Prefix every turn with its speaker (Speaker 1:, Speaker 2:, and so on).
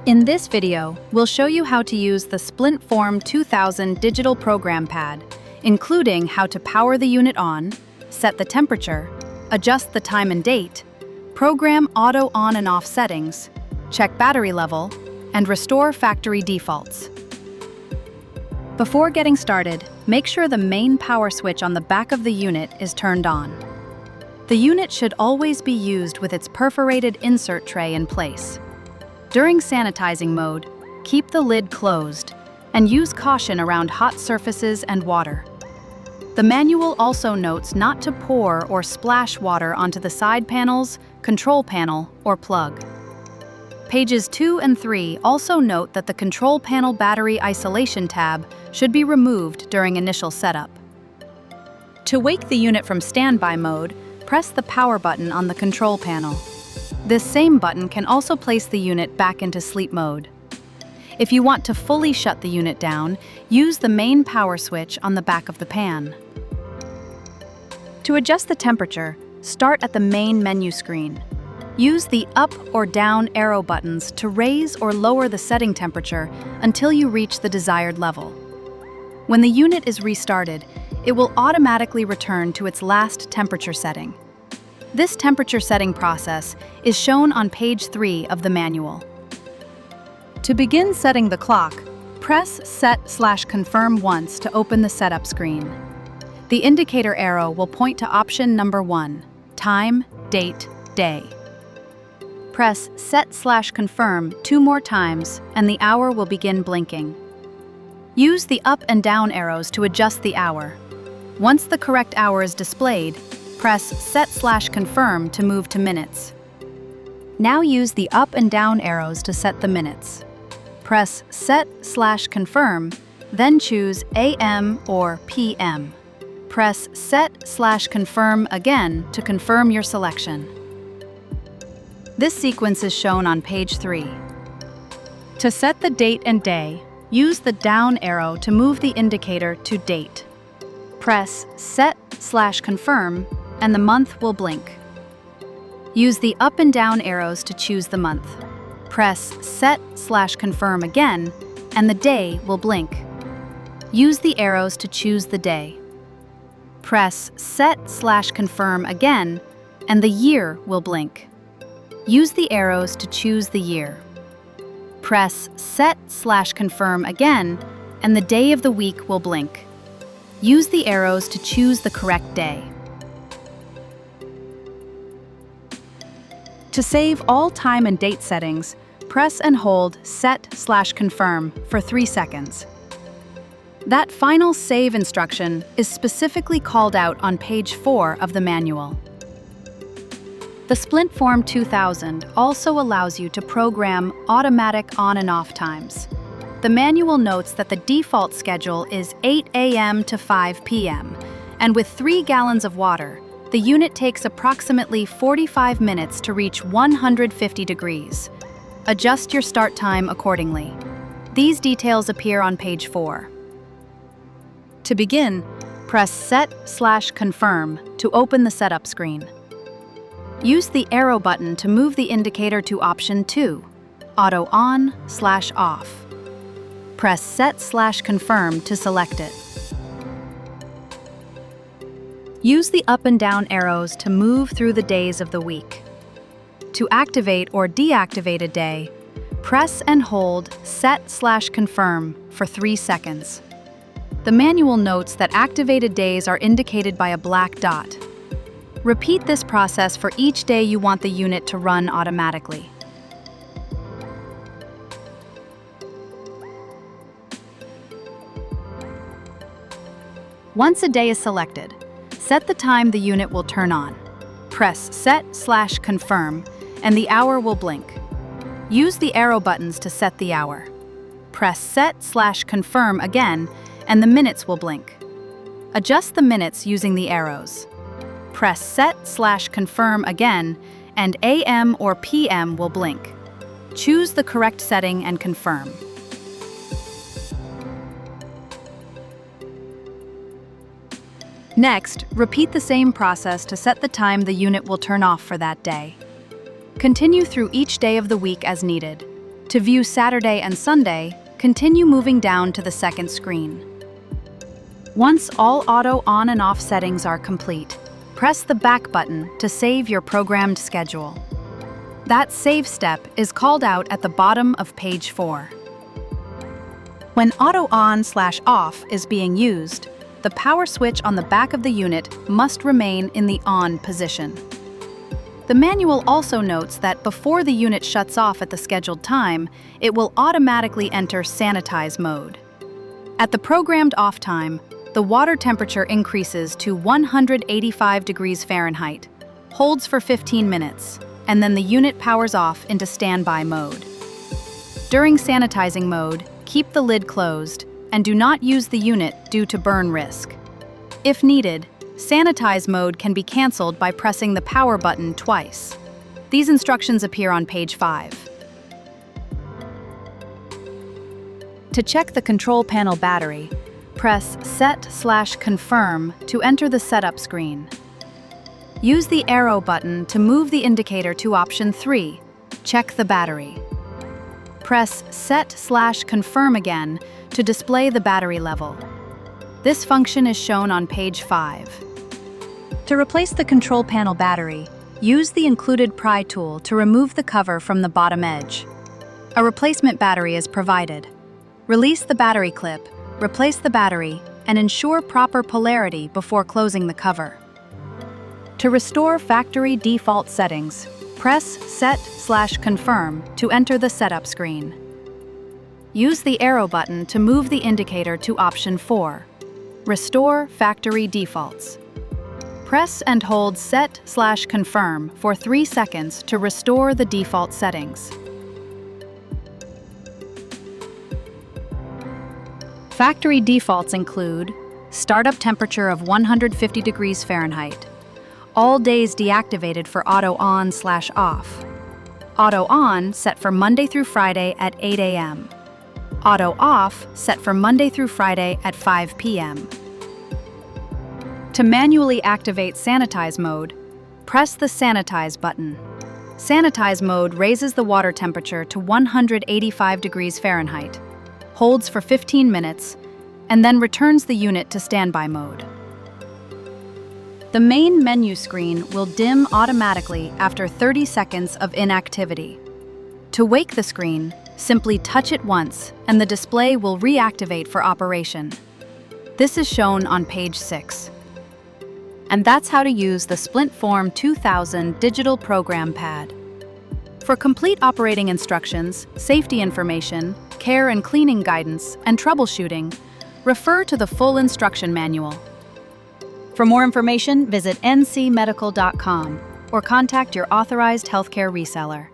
Speaker 1: In this video, we'll show you how to use the Splint-Form 2000 digital program pad, including how to power the unit on, set the temperature, adjust the time and date, program auto on and off settings, check battery level, and restore factory defaults. Before getting started, make sure the main power switch on the back of the unit is turned on. The unit should always be used with its perforated insert tray in place. During sanitizing mode, keep the lid closed and use caution around hot surfaces and water. The manual also notes not to pour or splash water onto the side panels, control panel, or plug. Pages 2 and 3 also note that the control panel battery isolation tab should be removed during initial setup. To wake the unit from standby mode, press the power button on the control panel. This same button can also place the unit back into sleep mode. If you want to fully shut the unit down, use the main power switch on the back of the pan. To adjust the temperature, start at the main menu screen. Use the up or down arrow buttons to raise or lower the setting temperature until you reach the desired level. When the unit is restarted, it will automatically return to its last temperature setting. This temperature setting process is shown on page 3 of the manual. To begin setting the clock, press Set/Confirm once to open the setup screen. The indicator arrow will point to option number 1, Time, Date, Day. Press Set/Confirm 2 more times and the hour will begin blinking. Use the up and down arrows to adjust the hour. Once the correct hour is displayed, press Set/Confirm to move to minutes. Now use the up and down arrows to set the minutes. Press Set/Confirm, then choose AM or PM. Press Set/Confirm again to confirm your selection. This sequence is shown on page 3. To set the date and day, use the down arrow to move the indicator to date. Press Set/Confirm and the month will blink. Use the up and down arrows to choose the month. Press Set/Confirm again, and the day will blink. Use the arrows to choose the day. Press Set/Confirm again, and the year will blink. Use the arrows to choose the year. Press Set/Confirm again, and the day of the week will blink. Use the arrows to choose the correct day. To save all time and date settings, press and hold Set/Confirm for 3 seconds. That final save instruction is specifically called out on page 4 of the manual. The Splint-Form 2000 also allows you to program automatic on and off times. The manual notes that the default schedule is 8 a.m. to 5 p.m., and with 3 gallons of water, the unit takes approximately 45 minutes to reach 150 degrees. Adjust your start time accordingly. These details appear on page 4. To begin, press Set/Confirm to open the setup screen. Use the arrow button to move the indicator to option 2, Auto On/Off. Press Set/Confirm to select it. Use the up and down arrows to move through the days of the week. To activate or deactivate a day, press and hold Set/Confirm for 3 seconds. The manual notes that activated days are indicated by a black dot. Repeat this process for each day you want the unit to run automatically. Once a day is selected, set the time the unit will turn on. Press Set/Confirm and the hour will blink. Use the arrow buttons to set the hour. Press Set/Confirm again and the minutes will blink. Adjust the minutes using the arrows. Press Set/Confirm again and AM or PM will blink. Choose the correct setting and confirm. Next, repeat the same process to set the time the unit will turn off for that day. Continue through each day of the week as needed. To view Saturday and Sunday, continue moving down to the second screen. Once all auto on and off settings are complete, press the back button to save your programmed schedule. That save step is called out at the bottom of page 4. When auto on/off is being used, the power switch on the back of the unit must remain in the on position. The manual also notes that before the unit shuts off at the scheduled time, it will automatically enter sanitize mode. At the programmed off time, the water temperature increases to 185 degrees Fahrenheit, holds for 15 minutes, and then the unit powers off into standby mode. During sanitizing mode, keep the lid closed and do not use the unit due to burn risk. If needed, sanitize mode can be canceled by pressing the power button twice. These instructions appear on page 5. To check the control panel battery, press Set/Confirm to enter the setup screen. Use the arrow button to move the indicator to option 3, check the battery. Press Set/Confirm again to display the battery level. This function is shown on page 5. To replace the control panel battery, use the included pry tool to remove the cover from the bottom edge. A replacement battery is provided. Release the battery clip, replace the battery, and ensure proper polarity before closing the cover. To restore factory default settings, press Set/Confirm to enter the setup screen. Use the arrow button to move the indicator to option 4, Restore Factory Defaults. Press and hold Set/Confirm for 3 seconds to restore the default settings. Factory defaults include startup temperature of 150 degrees Fahrenheit, all days deactivated for auto on/off, auto on set for Monday through Friday at 8 a.m., auto off set for Monday through Friday at 5 p.m. To manually activate sanitize mode, press the sanitize button. Sanitize mode raises the water temperature to 185 degrees Fahrenheit, holds for 15 minutes, and then returns the unit to standby mode. The main menu screen will dim automatically after 30 seconds of inactivity. To wake the screen, simply touch it once and the display will reactivate for operation. This is shown on page 6. And that's how to use the Splint-Form 2000 digital program pad. For complete operating instructions, safety information, care and cleaning guidance, and troubleshooting, refer to the full instruction manual. For more information, visit ncmedical.com or contact your authorized healthcare reseller.